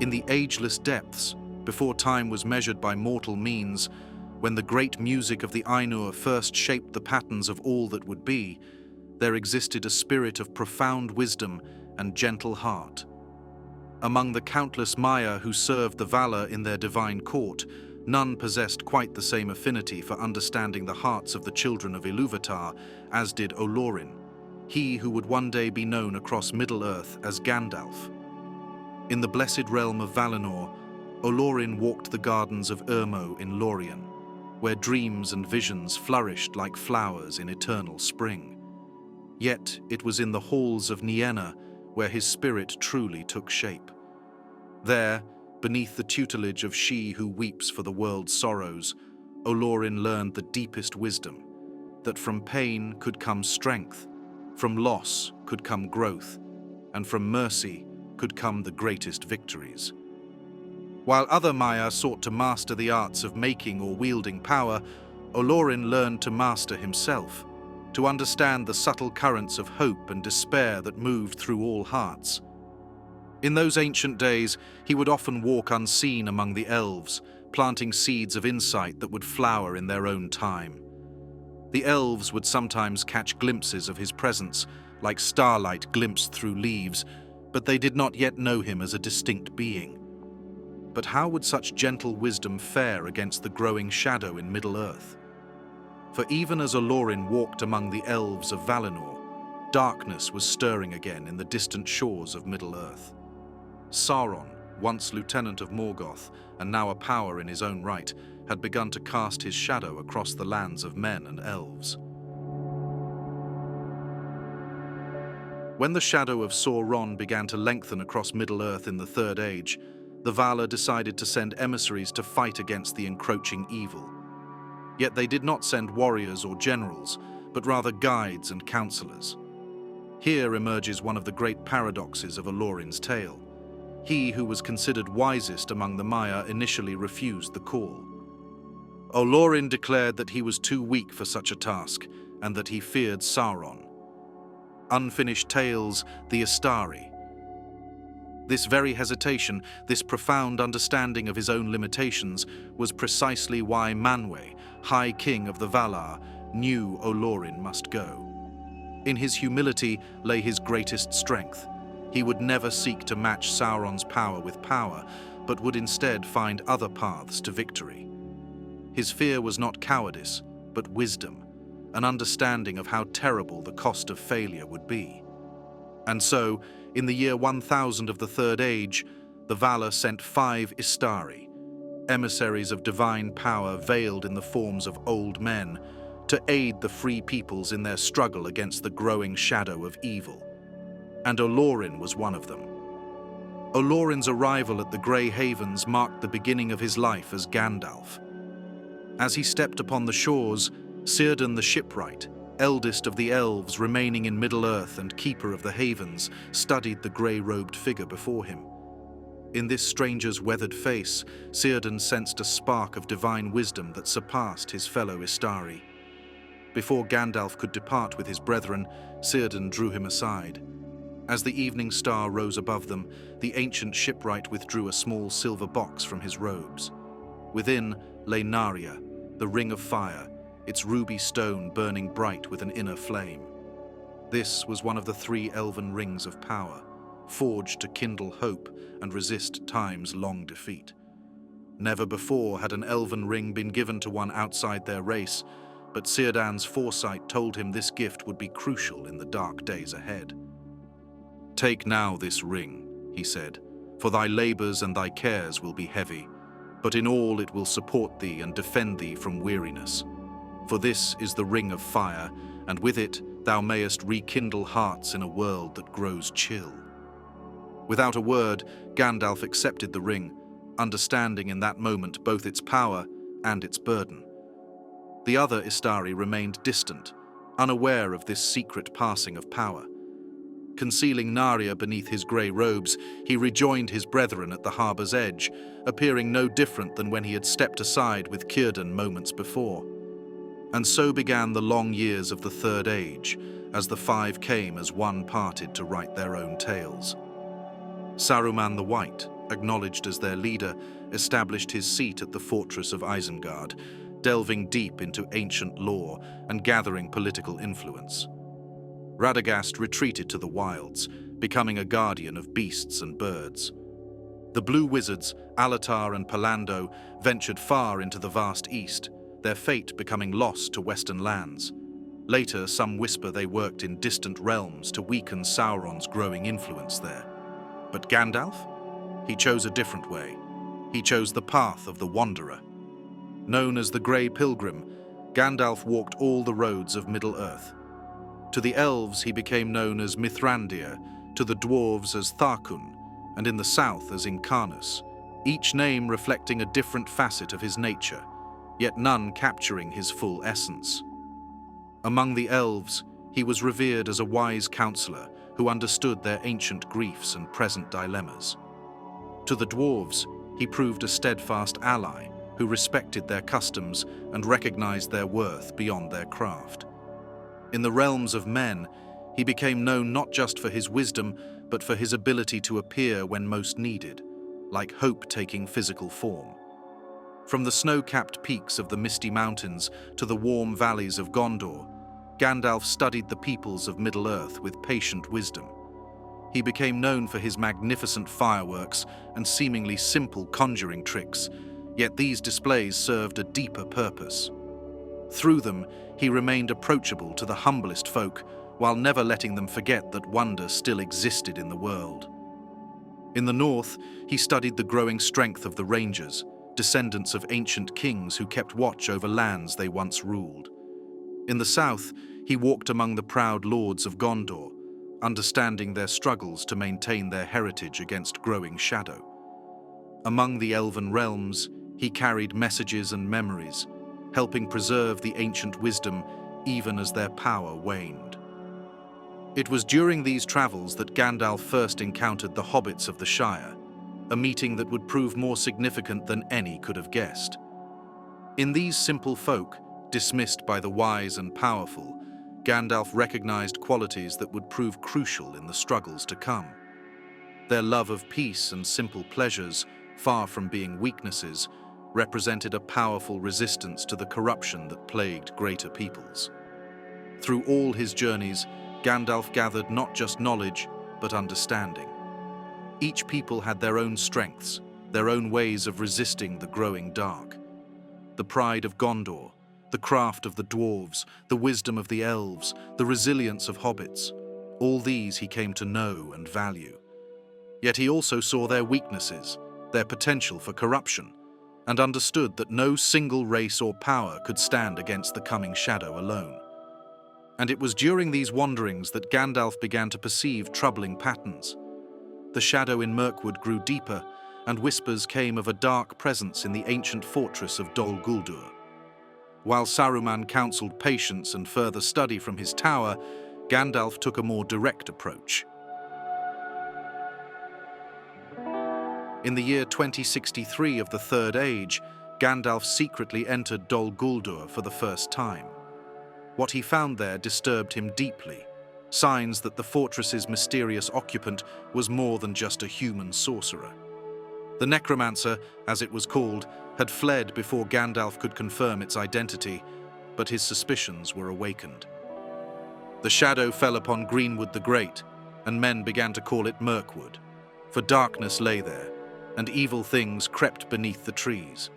In the ageless depths, before time was measured by mortal means, when the great music of the Ainur first shaped the patterns of all that would be, there existed a spirit of profound wisdom and gentle heart. Among the countless Maia who served the Valar in their divine court, none possessed quite the same affinity for understanding the hearts of the children of Ilúvatar as did Olórin, he who would one day be known across Middle-earth as Gandalf. In the blessed realm of Valinor, Olórin walked the gardens of Urmo in Lórien, where dreams and visions flourished like flowers in eternal spring. Yet it was in the halls of Nienna where his spirit truly took shape. There, beneath the tutelage of she who weeps for the world's sorrows, Olórin learned the deepest wisdom, that from pain could come strength, from loss could come growth, and from mercy could come the greatest victories. While other Maia sought to master the arts of making or wielding power, Olórin learned to master himself, to understand the subtle currents of hope and despair that moved through all hearts. In those ancient days, he would often walk unseen among the elves, planting seeds of insight that would flower in their own time. The elves would sometimes catch glimpses of his presence, like starlight glimpsed through leaves, but they did not yet know him as a distinct being. But how would such gentle wisdom fare against the growing shadow in Middle-earth? For even as Olórin walked among the elves of Valinor, darkness was stirring again in the distant shores of Middle-earth. Sauron, once lieutenant of Morgoth and now a power in his own right, had begun to cast his shadow across the lands of men and elves. When the shadow of Sauron began to lengthen across Middle-earth in the Third Age, the Valar decided to send emissaries to fight against the encroaching evil. Yet they did not send warriors or generals, but rather guides and counselors. Here emerges one of the great paradoxes of Olórin's tale. He who was considered wisest among the Maia initially refused the call. Olórin declared that he was too weak for such a task, and that he feared Sauron. Unfinished tales, the Istari. This very hesitation, this profound understanding of his own limitations, was precisely why Manwë, High King of the Valar, knew Olórin must go. In his humility lay his greatest strength. He would never seek to match Sauron's power with power, but would instead find other paths to victory. His fear was not cowardice, but wisdom, an understanding of how terrible the cost of failure would be. And so, in the year 1000 of the Third Age, the Valar sent 5 Istari, emissaries of divine power veiled in the forms of old men, to aid the free peoples in their struggle against the growing shadow of evil. And Olórin was one of them. Olórin's arrival at the Grey Havens marked the beginning of his life as Gandalf. As he stepped upon the shores, Círdan the shipwright, eldest of the elves remaining in Middle-earth and keeper of the havens, studied the grey-robed figure before him. In this stranger's weathered face, Círdan sensed a spark of divine wisdom that surpassed his fellow Istari. Before Gandalf could depart with his brethren, Círdan drew him aside. As the evening star rose above them, the ancient shipwright withdrew a small silver box from his robes. Within lay Narya, the ring of fire, its ruby stone burning bright with an inner flame. This was one of the 3 elven rings of power, forged to kindle hope and resist time's long defeat. Never before had an elven ring been given to one outside their race, but Círdan's foresight told him this gift would be crucial in the dark days ahead. "Take now this ring," he said, "for thy labors and thy cares will be heavy, but in all it will support thee and defend thee from weariness. For this is the ring of fire, and with it thou mayest rekindle hearts in a world that grows chill." Without a word, Gandalf accepted the ring, understanding in that moment both its power and its burden. The other Istari remained distant, unaware of this secret passing of power. Concealing Narya beneath his grey robes, he rejoined his brethren at the harbour's edge, appearing no different than when he had stepped aside with Círdan moments before. And so began the long years of the Third Age, as the 5 came as one parted to write their own tales. Saruman the White, acknowledged as their leader, established his seat at the fortress of Isengard, delving deep into ancient lore and gathering political influence. Radagast retreated to the wilds, becoming a guardian of beasts and birds. The Blue Wizards, Alatar and Pallando, ventured far into the vast east, their fate becoming lost to western lands. Later, some whisper they worked in distant realms to weaken Sauron's growing influence there. But Gandalf? He chose a different way. He chose the path of the Wanderer. Known as the Grey Pilgrim, Gandalf walked all the roads of Middle-earth. To the elves he became known as Mithrandir, to the dwarves as Tharkun, and in the south as Incarnus, each name reflecting a different facet of his nature, yet none capturing his full essence. Among the elves, he was revered as a wise counselor who understood their ancient griefs and present dilemmas. To the dwarves, he proved a steadfast ally who respected their customs and recognized their worth beyond their craft. In the realms of men, he became known not just for his wisdom, but for his ability to appear when most needed, like hope taking physical form. From the snow-capped peaks of the misty mountains to the warm valleys of Gondor, Gandalf studied the peoples of Middle-earth with patient wisdom. He became known for his magnificent fireworks and seemingly simple conjuring tricks, yet these displays served a deeper purpose. Through them, he remained approachable to the humblest folk, while never letting them forget that wonder still existed in the world. In the north, he studied the growing strength of the Rangers, descendants of ancient kings who kept watch over lands they once ruled. In the south, he walked among the proud lords of Gondor, understanding their struggles to maintain their heritage against growing shadow. Among the elven realms, he carried messages and memories, helping preserve the ancient wisdom even as their power waned. It was during these travels that Gandalf first encountered the hobbits of the Shire, a meeting that would prove more significant than any could have guessed. In these simple folk, dismissed by the wise and powerful, Gandalf recognized qualities that would prove crucial in the struggles to come. Their love of peace and simple pleasures, far from being weaknesses, represented a powerful resistance to the corruption that plagued greater peoples. Through all his journeys, Gandalf gathered not just knowledge, but understanding. Each people had their own strengths, their own ways of resisting the growing dark. The pride of Gondor, the craft of the dwarves, the wisdom of the elves, the resilience of hobbits, all these he came to know and value. Yet he also saw their weaknesses, their potential for corruption, and understood that no single race or power could stand against the coming shadow alone. And it was during these wanderings that Gandalf began to perceive troubling patterns. The shadow in Mirkwood grew deeper, and whispers came of a dark presence in the ancient fortress of Dol Guldur. While Saruman counseled patience and further study from his tower, Gandalf took a more direct approach. In the year 2063 of the Third Age, Gandalf secretly entered Dol Guldur for the first time. What he found there disturbed him deeply, signs that the fortress's mysterious occupant was more than just a human sorcerer. The necromancer, as it was called, had fled before Gandalf could confirm its identity, but his suspicions were awakened. The shadow fell upon Greenwood the Great, and men began to call it Mirkwood, for darkness lay there, and evil things crept beneath the trees.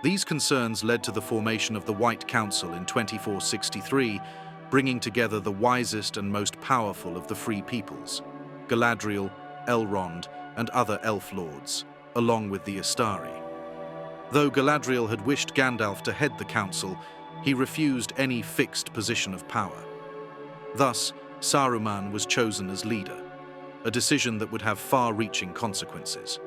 These concerns led to the formation of the White Council in 2463, bringing together the wisest and most powerful of the Free Peoples, Galadriel, Elrond, and other elf lords, along with the Istari. Though Galadriel had wished Gandalf to head the council, he refused any fixed position of power. Thus, Saruman was chosen as leader, a decision that would have far-reaching consequences.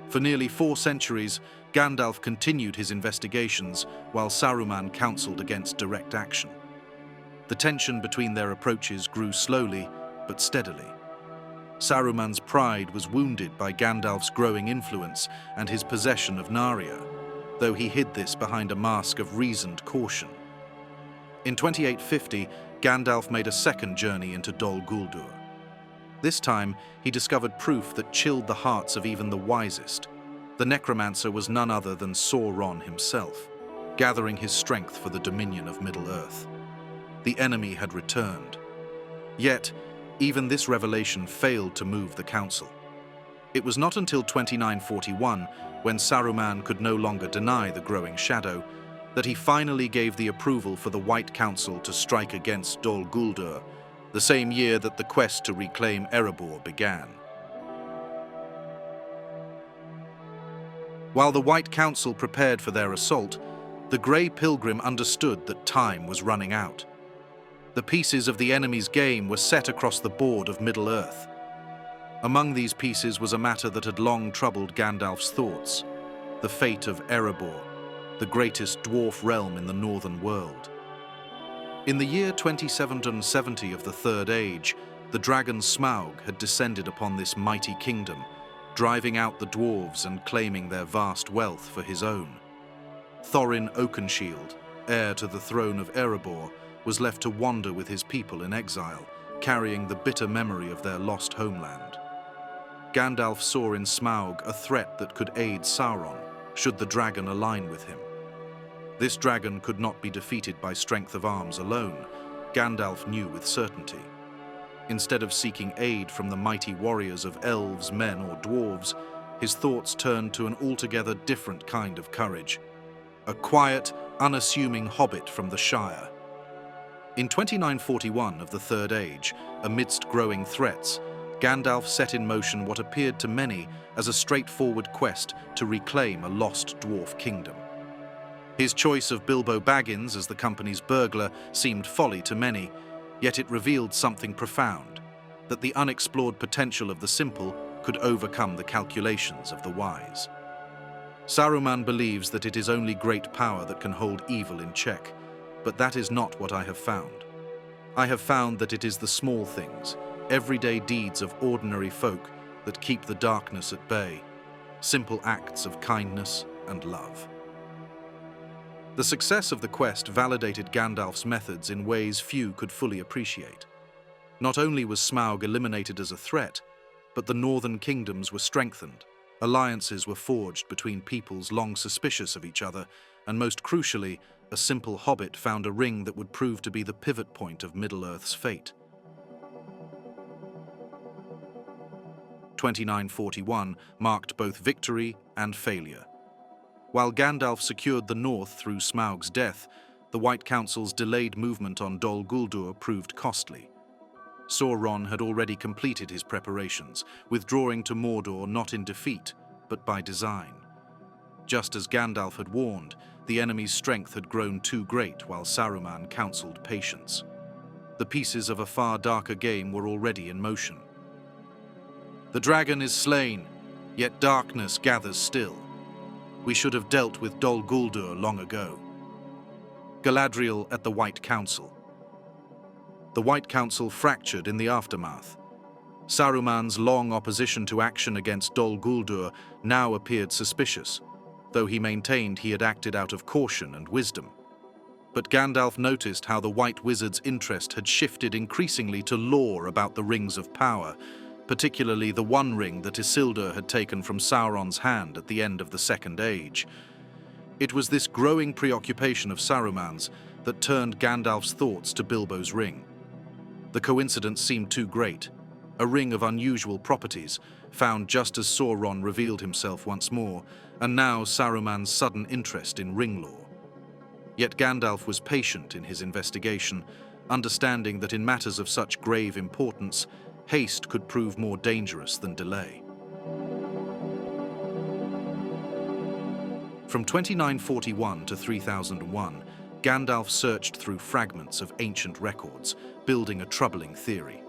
For nearly 4 centuries, Gandalf continued his investigations while Saruman counseled against direct action. The tension between their approaches grew slowly but steadily. Saruman's pride was wounded by Gandalf's growing influence and his possession of Narya, though he hid this behind a mask of reasoned caution. In 2850, Gandalf made a second journey into Dol Guldur. This time, he discovered proof that chilled the hearts of even the wisest. The necromancer was none other than Sauron himself, gathering his strength for the dominion of Middle-earth. The enemy had returned. Yet, even this revelation failed to move the council. It was not until 2941, when Saruman could no longer deny the growing shadow, that he finally gave the approval for the White Council to strike against Dol Guldur, the same year that the quest to reclaim Erebor began. While the White Council prepared for their assault, the Grey Pilgrim understood that time was running out. The pieces of the enemy's game were set across the board of Middle-earth. Among these pieces was a matter that had long troubled Gandalf's thoughts: the fate of Erebor, the greatest dwarf realm in the northern world. In the year 2770 of the Third Age, the dragon Smaug had descended upon this mighty kingdom, driving out the dwarves and claiming their vast wealth for his own. Thorin Oakenshield, heir to the throne of Erebor, was left to wander with his people in exile, carrying the bitter memory of their lost homeland. Gandalf saw in Smaug a threat that could aid Sauron, should the dragon align with him. This dragon could not be defeated by strength of arms alone, Gandalf knew with certainty. Instead of seeking aid from the mighty warriors of elves, men, or dwarves, his thoughts turned to an altogether different kind of courage: a quiet, unassuming hobbit from the Shire. In 2941 of the Third Age, amidst growing threats, Gandalf set in motion what appeared to many as a straightforward quest to reclaim a lost dwarf kingdom. His choice of Bilbo Baggins as the company's burglar seemed folly to many, yet it revealed something profound: that the unexplored potential of the simple could overcome the calculations of the wise. Saruman believes that it is only great power that can hold evil in check, but that is not what I have found. I have found that it is the small things, everyday deeds of ordinary folk, that keep the darkness at bay, simple acts of kindness and love. The success of the quest validated Gandalf's methods in ways few could fully appreciate. Not only was Smaug eliminated as a threat, but the northern kingdoms were strengthened, alliances were forged between peoples long suspicious of each other, and most crucially, a simple hobbit found a ring that would prove to be the pivot point of Middle-earth's fate. 2941 marked both victory and failure. While Gandalf secured the north through Smaug's death, the White Council's delayed movement on Dol Guldur proved costly. Sauron had already completed his preparations, withdrawing to Mordor not in defeat, but by design. Just as Gandalf had warned, the enemy's strength had grown too great while Saruman counseled patience. The pieces of a far darker game were already in motion. The dragon is slain, yet darkness gathers still. We should have dealt with Dol Guldur long ago. Galadriel at the White Council. The White Council fractured in the aftermath. Saruman's long opposition to action against Dol Guldur now appeared suspicious, though he maintained he had acted out of caution and wisdom. But Gandalf noticed how the White Wizard's interest had shifted increasingly to lore about the rings of power, particularly the one ring that Isildur had taken from Sauron's hand at the end of the Second Age. It was this growing preoccupation of Saruman's that turned Gandalf's thoughts to Bilbo's ring. The coincidence seemed too great. A ring of unusual properties, found just as Sauron revealed himself once more, and now Saruman's sudden interest in ring lore. Yet Gandalf was patient in his investigation, understanding that in matters of such grave importance, haste could prove more dangerous than delay. From 2941 to 3001, Gandalf searched through fragments of ancient records, building a troubling theory.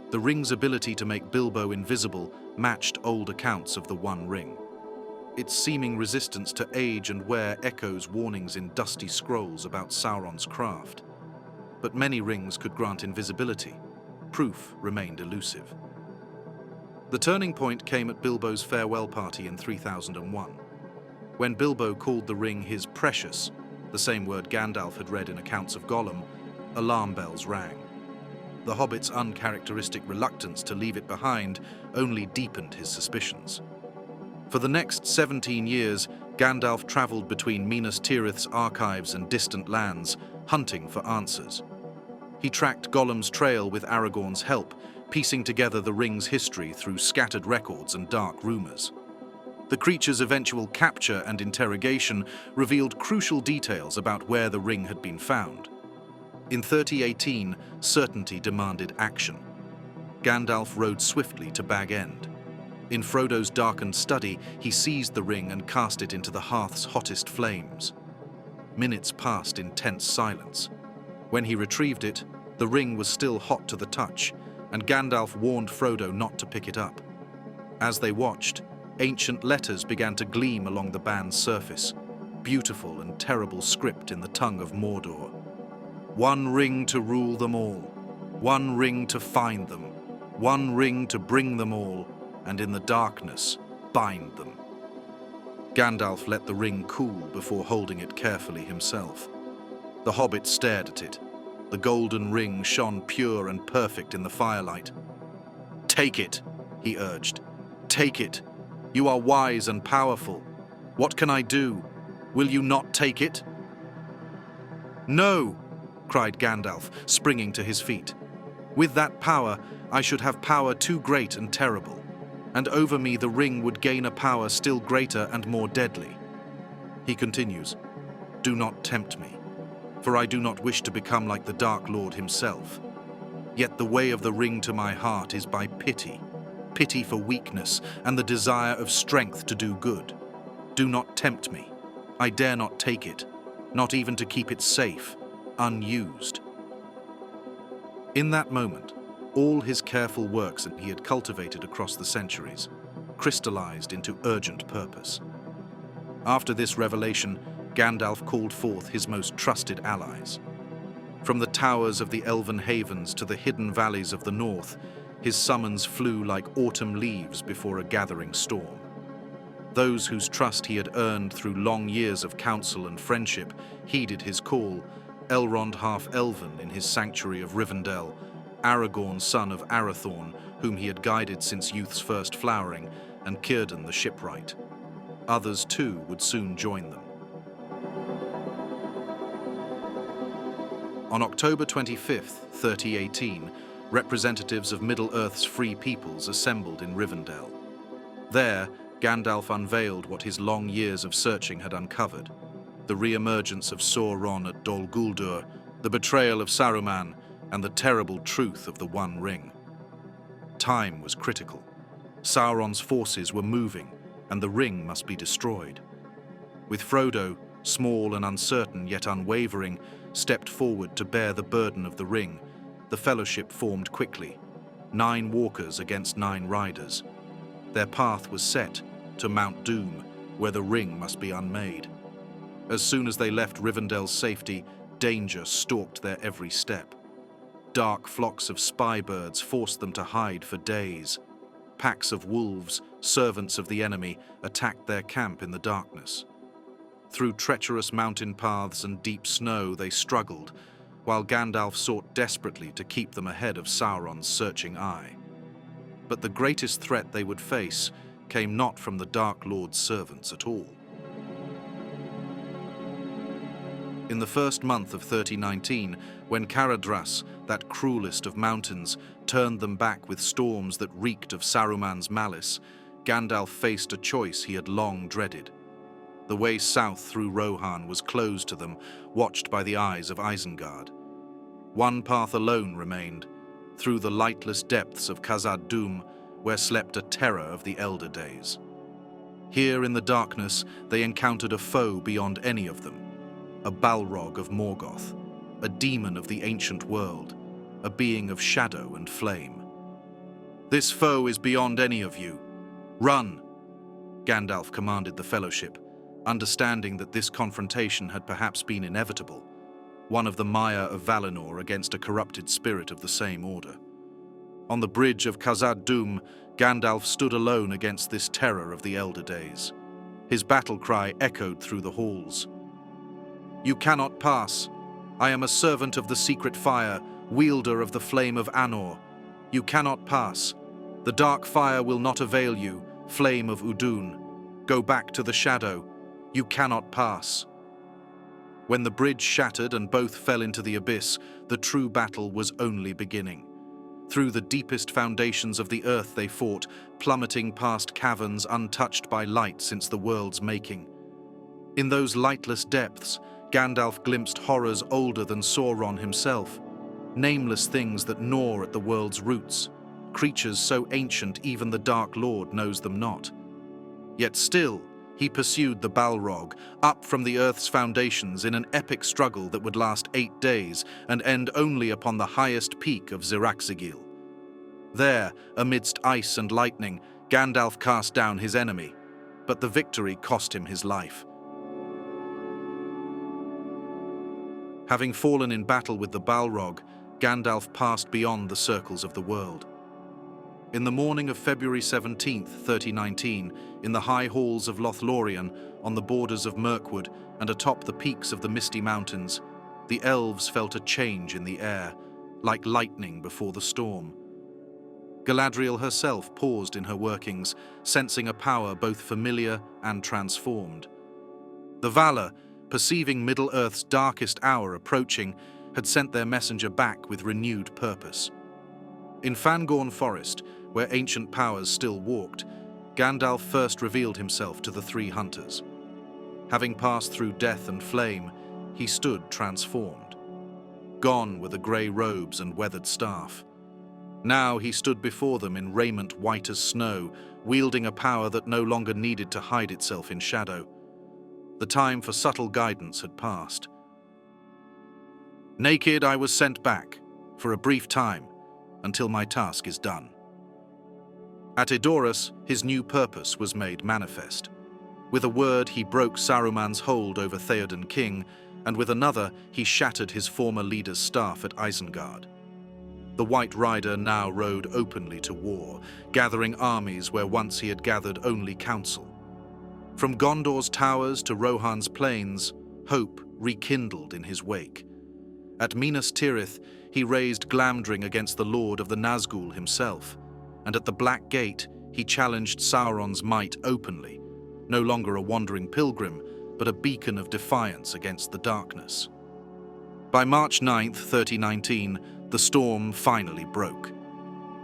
The ring's ability to make Bilbo invisible matched old accounts of the One Ring. Its seeming resistance to age and wear echoes warnings in dusty scrolls about Sauron's craft. But many rings could grant invisibility. Proof remained elusive. The turning point came at Bilbo's farewell party in 3001. When Bilbo called the ring his precious, the same word Gandalf had read in accounts of Gollum, alarm bells rang. The hobbit's uncharacteristic reluctance to leave it behind only deepened his suspicions. For the next 17 years, Gandalf travelled between Minas Tirith's archives and distant lands, hunting for answers. He tracked Gollum's trail with Aragorn's help, piecing together the ring's history through scattered records and dark rumours. The creature's eventual capture and interrogation revealed crucial details about where the ring had been found. In 3018, certainty demanded action. Gandalf rode swiftly to Bag End. In Frodo's darkened study, he seized the ring and cast it into the hearth's hottest flames. Minutes passed in tense silence. When he retrieved it, the ring was still hot to the touch, and Gandalf warned Frodo not to pick it up. As they watched, ancient letters began to gleam along the band's surface, beautiful and terrible script in the tongue of Mordor. One ring to rule them all, one ring to find them, one ring to bring them all, and in the darkness, bind them. Gandalf let the ring cool before holding it carefully himself. The hobbit stared at it. The golden ring shone pure and perfect in the firelight. "Take it," he urged. "Take it. You are wise and powerful. What can I do? Will you not take it?" "No!" cried Gandalf, springing to his feet. "With that power, I should have power too great and terrible, and over me the ring would gain a power still greater and more deadly." He continues, "Do not tempt me, for I do not wish to become like the Dark Lord himself. Yet the way of the ring to my heart is by pity, pity for weakness and the desire of strength to do good. Do not tempt me. I dare not take it, not even to keep it safe, unused." In that moment, all his careful works that he had cultivated across the centuries crystallized into urgent purpose. After this revelation, Gandalf called forth his most trusted allies. From the towers of the Elven Havens to the hidden valleys of the north, his summons flew like autumn leaves before a gathering storm. Those whose trust he had earned through long years of counsel and friendship heeded his call: Elrond half-elven in his sanctuary of Rivendell, Aragorn son of Arathorn, whom he had guided since youth's first flowering, and Círdan the shipwright. Others too would soon join them. On October 25th, 3018, representatives of Middle-earth's free peoples assembled in Rivendell. There, Gandalf unveiled what his long years of searching had uncovered: the re-emergence of Sauron at Dol Guldur, the betrayal of Saruman, and the terrible truth of the One Ring. Time was critical. Sauron's forces were moving, and the ring must be destroyed. With Frodo, small and uncertain yet unwavering, stepped forward to bear the burden of the ring, the Fellowship formed quickly, 9 walkers against 9 riders. Their path was set to Mount Doom, where the ring must be unmade. As soon as they left Rivendell's safety, danger stalked their every step. Dark flocks of spy birds forced them to hide for days. Packs of wolves, servants of the enemy, attacked their camp in the darkness. Through treacherous mountain paths and deep snow they struggled, while Gandalf sought desperately to keep them ahead of Sauron's searching eye. But the greatest threat they would face came not from the Dark Lord's servants at all. In the first month of 3019, when Caradhras, that cruelest of mountains, turned them back with storms that reeked of Saruman's malice, Gandalf faced a choice he had long dreaded. The way south through Rohan was closed to them, watched by the eyes of Isengard. One path alone remained, through the lightless depths of Khazad-dûm, where slept a terror of the elder days. Here in the darkness, they encountered a foe beyond any of them, a balrog of Morgoth, a demon of the ancient world, a being of shadow and flame. "This foe is beyond any of you. Run!" Gandalf commanded the Fellowship, understanding that this confrontation had perhaps been inevitable, one of the Maia of Valinor against a corrupted spirit of the same order. On the bridge of Khazad-dûm, Gandalf stood alone against this terror of the elder days. His battle cry echoed through the halls. "You cannot pass. I am a servant of the secret fire, wielder of the flame of Anor, you cannot pass. The dark fire will not avail you, flame of Udun. Go back to the shadow. You cannot pass. When the bridge shattered and both fell into the abyss, the true battle was only beginning. Through the deepest foundations of the earth they fought, plummeting past caverns untouched by light since the world's making. In those lightless depths, Gandalf glimpsed horrors older than Sauron himself, nameless things that gnaw at the world's roots, creatures so ancient even the Dark Lord knows them not. Yet still, he pursued the balrog, up from the earth's foundations in an epic struggle that would last 8 days and end only upon the highest peak of Ziraxigil. There, amidst ice and lightning, Gandalf cast down his enemy, but the victory cost him his life. Having fallen in battle with the balrog, Gandalf passed beyond the circles of the world. In the morning of February 17, 3019, in the high halls of Lothlorien, on the borders of Mirkwood and atop the peaks of the Misty Mountains, the elves felt a change in the air, like lightning before the storm. Galadriel herself paused in her workings, sensing a power both familiar and transformed. The Valar, perceiving Middle-earth's darkest hour approaching, had sent their messenger back with renewed purpose. In Fangorn Forest, where ancient powers still walked, Gandalf first revealed himself to the 3 hunters. Having passed through death and flame, he stood transformed. Gone were the grey robes and weathered staff. Now he stood before them in raiment white as snow, wielding a power that no longer needed to hide itself in shadow. The time for subtle guidance had passed. Naked I was sent back, for a brief time, until my task is done. At Edoras, his new purpose was made manifest. With a word, he broke Saruman's hold over Theoden King, and with another, he shattered his former leader's staff at Isengard. The White Rider now rode openly to war, gathering armies where once he had gathered only counsel. From Gondor's towers to Rohan's plains, hope rekindled in his wake. At Minas Tirith, he raised Glamdring against the Lord of the Nazgul himself, and at the Black Gate, he challenged Sauron's might openly, no longer a wandering pilgrim, but a beacon of defiance against the darkness. By March 9, 3019, the storm finally broke.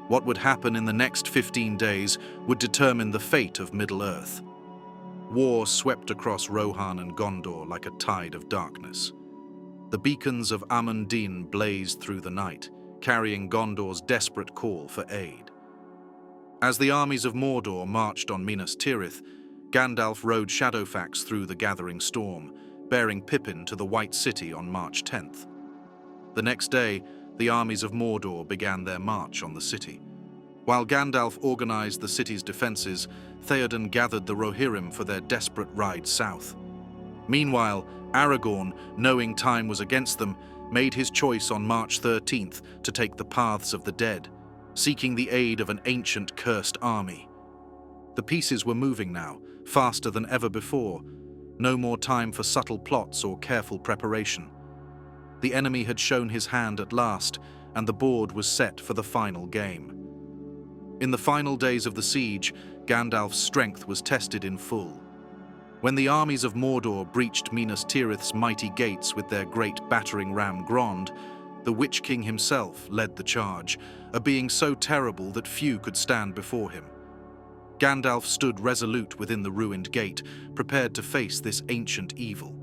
What would happen in the next 15 days would determine the fate of Middle-earth. War swept across Rohan and Gondor like a tide of darkness. The beacons of Amon-Dîn blazed through the night, carrying Gondor's desperate call for aid. As the armies of Mordor marched on Minas Tirith, Gandalf rode Shadowfax through the gathering storm, bearing Pippin to the White City on March 10th. The next day, the armies of Mordor began their march on the city. While Gandalf organized the city's defenses, Theoden gathered the Rohirrim for their desperate ride south. Meanwhile, Aragorn, knowing time was against them, made his choice on March 13th to take the paths of the dead, seeking the aid of an ancient cursed army. The pieces were moving now, faster than ever before. No more time for subtle plots or careful preparation. The enemy had shown his hand at last, and the board was set for the final game. In the final days of the siege, Gandalf's strength was tested in full. When the armies of Mordor breached Minas Tirith's mighty gates with their great battering ram Grond, the Witch King himself led the charge, a being so terrible that few could stand before him. Gandalf stood resolute within the ruined gate, prepared to face this ancient evil.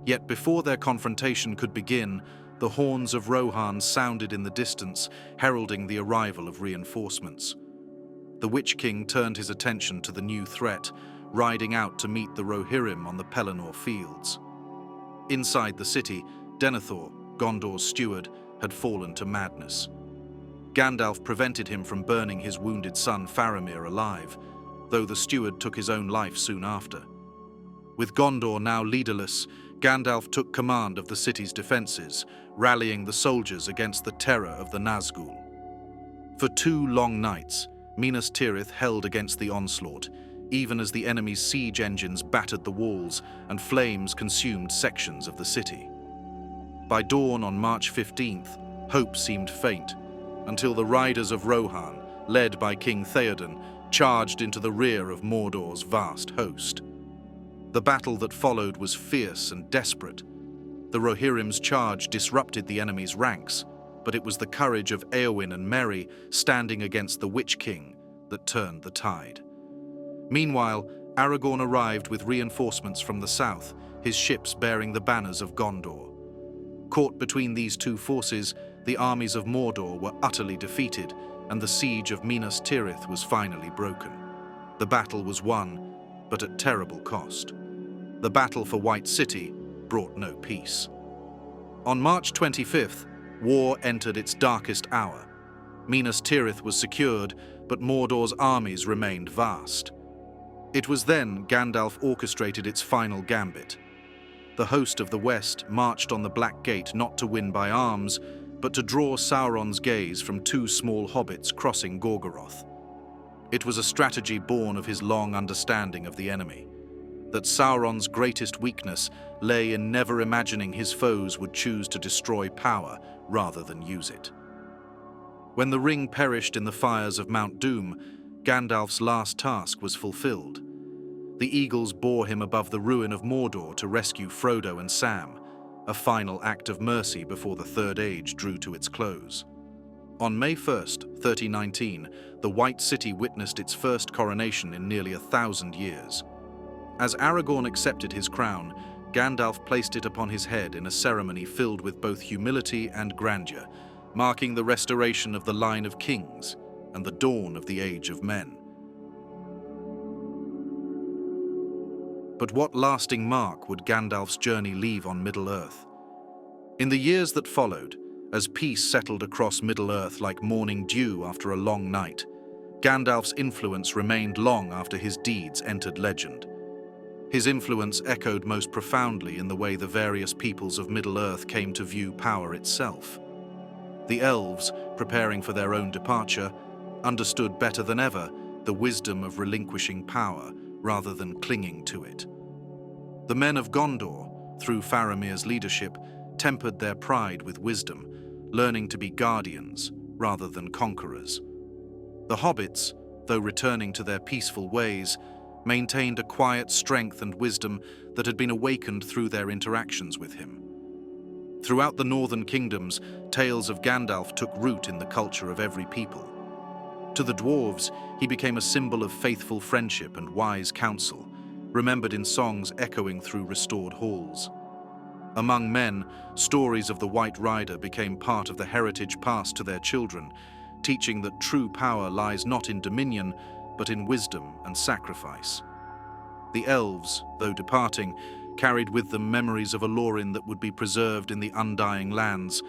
Yet before their confrontation could begin, the horns of Rohan sounded in the distance, heralding the arrival of reinforcements. The Witch King turned his attention to the new threat, riding out to meet the Rohirrim on the Pelennor fields. Inside the city, Denethor, Gondor's steward, had fallen to madness. Gandalf prevented him from burning his wounded son Faramir alive, though the steward took his own life soon after. With Gondor now leaderless, Gandalf took command of the city's defenses, rallying the soldiers against the terror of the Nazgul. For 2 long nights, Minas Tirith held against the onslaught, even as the enemy's siege engines battered the walls and flames consumed sections of the city. By dawn on March 15th, Hope seemed faint, until the riders of Rohan, led by King Theoden, charged into the rear of Mordor's vast host. The battle that followed was fierce and desperate. The Rohirrim's charge disrupted the enemy's ranks, but it was the courage of Éowyn and Merry standing against the Witch King that turned the tide. Meanwhile, Aragorn arrived with reinforcements from the south, his ships bearing the banners of Gondor. Caught between these two forces, the armies of Mordor were utterly defeated, and the siege of Minas Tirith was finally broken. The battle was won, but at terrible cost. The battle for White City brought no peace. On March 25th, war entered its darkest hour. Minas Tirith was secured, but Mordor's armies remained vast. It was then Gandalf orchestrated its final gambit. The host of the West marched on the Black Gate not to win by arms, but to draw Sauron's gaze from two small hobbits crossing Gorgoroth. It was a strategy born of his long understanding of the enemy, that Sauron's greatest weakness lay in never imagining his foes would choose to destroy power rather than use it. When the ring perished in the fires of Mount Doom, Gandalf's last task was fulfilled. The eagles bore him above the ruin of Mordor to rescue Frodo and Sam, a final act of mercy before the Third Age drew to its close. On May 1st, 3019, the White City witnessed its first coronation in nearly 1,000 years. As Aragorn accepted his crown, Gandalf placed it upon his head in a ceremony filled with both humility and grandeur, marking the restoration of the line of kings and the dawn of the Age of Men. But what lasting mark would Gandalf's journey leave on Middle-earth? In the years that followed, as peace settled across Middle-earth like morning dew after a long night, Gandalf's influence remained long after his deeds entered legend. His influence echoed most profoundly in the way the various peoples of Middle-earth came to view power itself. The elves, preparing for their own departure, understood better than ever the wisdom of relinquishing power rather than clinging to it. The men of Gondor, through Faramir's leadership, tempered their pride with wisdom, learning to be guardians rather than conquerors. The hobbits, though returning to their peaceful ways, maintained a quiet strength and wisdom that had been awakened through their interactions with him. Throughout the northern kingdoms, tales of Gandalf took root in the culture of every people. To the dwarves, he became a symbol of faithful friendship and wise counsel, remembered in songs echoing through restored halls. Among men, stories of the White Rider became part of the heritage passed to their children, teaching that true power lies not in dominion, but in wisdom and sacrifice. The elves, though departing, carried with them memories of Olorin that would be preserved in the undying lands,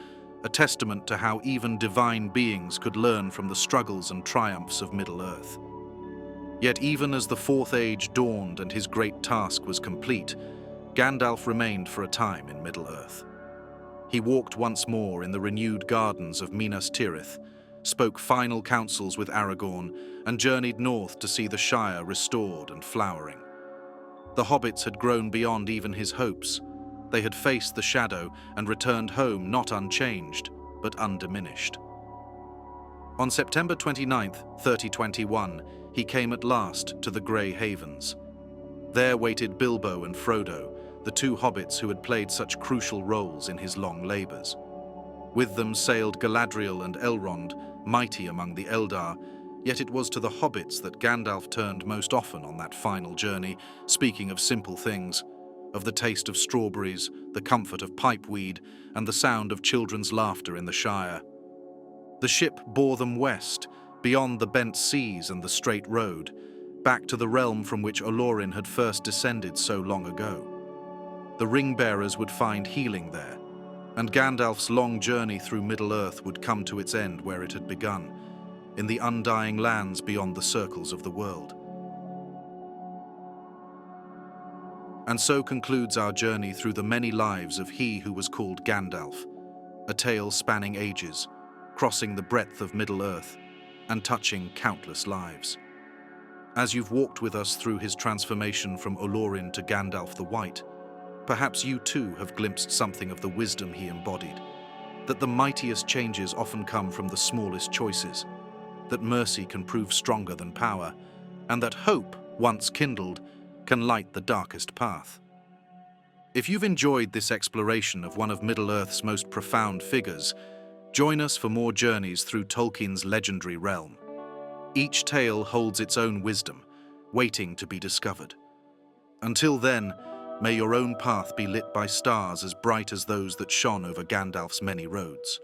a testament to how even divine beings could learn from the struggles and triumphs of Middle-earth. Yet even as the Fourth Age dawned and his great task was complete, Gandalf remained for a time in Middle-earth. He walked once more in the renewed gardens of Minas Tirith, spoke final counsels with Aragorn, and journeyed north to see the Shire restored and flowering. The hobbits had grown beyond even his hopes. They had faced the shadow and returned home not unchanged, but undiminished. On September 29th, 3021, he came at last to the Grey Havens. There waited Bilbo and Frodo, the two hobbits who had played such crucial roles in his long labours. With them sailed Galadriel and Elrond, mighty among the Eldar, yet it was to the hobbits that Gandalf turned most often on that final journey, speaking of simple things, of the taste of strawberries, the comfort of pipeweed, and the sound of children's laughter in the Shire. The ship bore them west, beyond the bent seas and the straight road, back to the realm from which Olórin had first descended so long ago. The ring-bearers would find healing there, and Gandalf's long journey through Middle-earth would come to its end where it had begun, in the undying lands beyond the circles of the world. And so concludes our journey through the many lives of he who was called Gandalf, a tale spanning ages, crossing the breadth of Middle-earth, and touching countless lives. As you've walked with us through his transformation from Olórin to Gandalf the White, perhaps you too have glimpsed something of the wisdom he embodied. that the mightiest changes often come from the smallest choices, that mercy can prove stronger than power, and that hope, once kindled, can light the darkest path. If you've enjoyed this exploration of one of Middle-earth's most profound figures, join us for more journeys through Tolkien's legendary realm. Each tale holds its own wisdom, waiting to be discovered. Until then, may your own path be lit by stars as bright as those that shone over Gandalf's many roads.